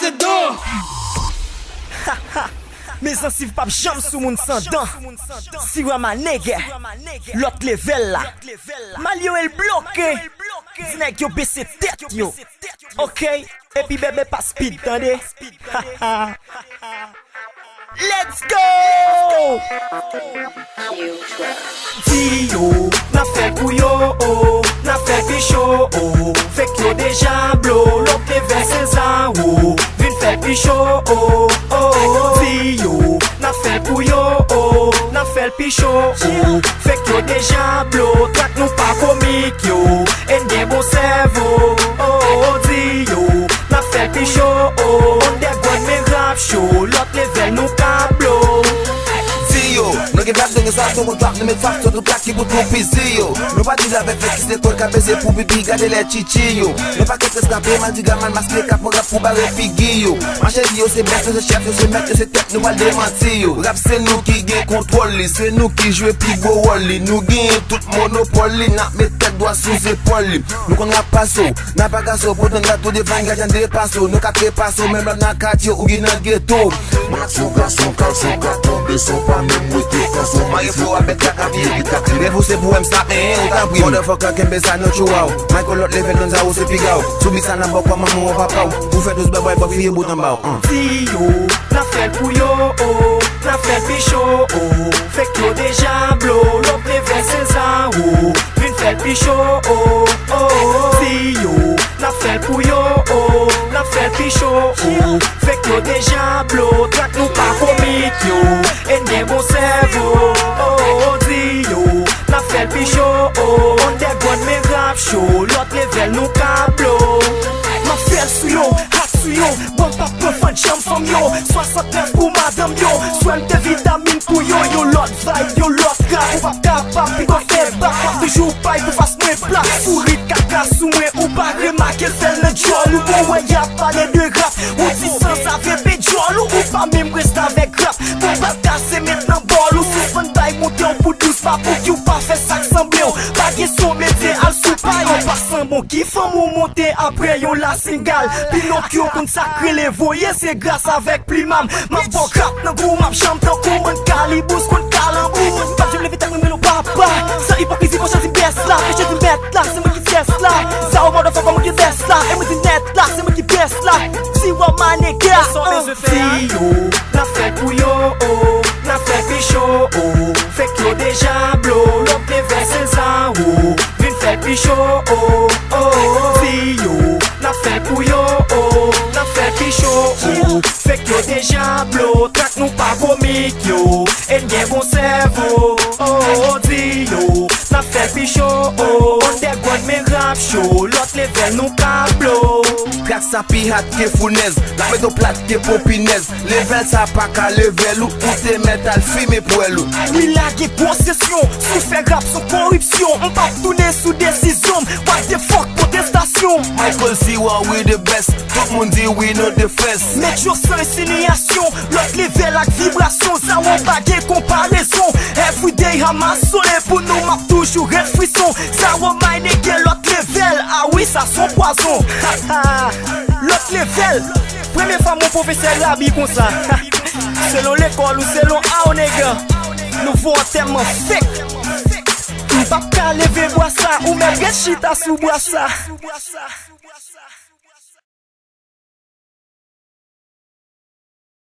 c'est d'eau. Mes anciens pas jam sous mon sans dents. Si wa ma nègre, l'autre level là. Malio est bloqué. Nèg yo baissé tête yo. OK, et puis bébé pas speed, attendez. Let's go! Dio, n'a fait couillot, n'a fait pichot, fait que yo déjà blow, l'autre level c'est ça, vin fait pichot, Dio, n'a fait couillot, n'a fait pichot, fait que yo déjà blow, track nous pas comique yo, en bien bon cerveau, Dio, n'a fait pichot, on dégonne mes rap show, l'autre level nous cablo. Nou gen rap dengen sa ton mon trap, nou met fap sur tout plak ki pou ton pisi yo. Nou pa diz avek fek ki se kol ka beze pou bibi gade le chichi yo. Nou pa ket eskape man diga man maske kap mon rap pou bare figi yo. Manche yo se best, yo se chef, yo se met, yo se tek, nou al demanti yo. Rap se nou ki gen kontrol li, se nou ki jwe pi go wall li. Nou gen tout monopole li, nak met tek doa sou zepol li. Nou kon rap paso, nan pa gaso, pou ton gato devan gajan de paso. Nou ka te paso, men blab nan kat yo ou gi nan ghetto. Mak son gato, de son pa men mwete. Mari fo abet la kapi evita. Revo se pou em snap me ou ta bwi. Motherfucker kembe sa no chou ou. Michael lot level don za ou se piga ou. Soubi sa nan bok pa maman ou papa ou. Pou fè tous beboy bok fiye bout an ba ou. Dio, n'a fait couillot, n'a fait pichot, fait que yo déjà blow, l'autre level c'est ça, vin fait pichot, Dio, n'a fait couillot, n'a fait pichot, fait que yo déjà blow, track nous pas comique yo, en bien bon cerveau, Dio, n'a fait pichot, on dégonne mes rap show, l'autre level nous cablo. Ma felle sou yo, hat sou yo, bon papa fan jam fam yo, 69 pour madame yo, soin de vitamine pour yo, yo lot vibe, yo lot rap, ou pas capable, pi kon fè bak, pas toujours paye pour fasse mwen plat, sourit kaka sou mwen, ou pas remarquer fèl le jol, ou bon ouais y'a parlé de rap, ou ti sans avec péjol, ou pas même reste avec rap, pour pas casser maintenant bol, ou si fun bail monter en bout douce, pas pour qui ou pas fait sac semblé, pas qui son métier al sou paille, en passant bon qui femme ou monter après yo la singal, Pinocchio kon sacré les voyez, c'est grâce avec Plimam, ma bon rap nan gros map cham tan kon un calibus kon calembour, pas je me vite avec mon papa, ça hypocrisie pour choisir best là, et je te mets là, c'est moi qui teste là, ça au motherfucker moi qui teste là, et moi qui net là, c'est moi qui best là, si wa ma nègre, Dio, n'a fait couillot, n'a fait pichot, fait que yo déjà blow, l'autre level c'est ça, vin fait pichot, Dio, n'a fait couillot, n'a fait pichot, fait que yo déjà blow, track nous pas comique yo, en bien bon cerveau, Dio, n'a fait pichot, on dégonne mes rap show, l'autre level nous cablo. Track sa pi hat ke founez, la meto plat ke popinez. Level sa pa ka level ou te met al filme pou el ou. Oui la ge possession, sou fè rap son corruption, on pa tourner sous décision, what the fuck protestation. Michael see what we the best, tout moun di we know the first. Met yo sans insinuation, l'autre level ak vibration, ça on pa ge comparaison. Everyday ramassole pour nous map toujours red frisson, ça on mine ge l'autre level, ah oui ça son poison. L'autre level, première fois mon professeur l'habille comme ça. Selon l'école ou selon A nègre, nous voyons tellement fake. Pas qu'à lever bois ça, ou même get shit à sous bois ça.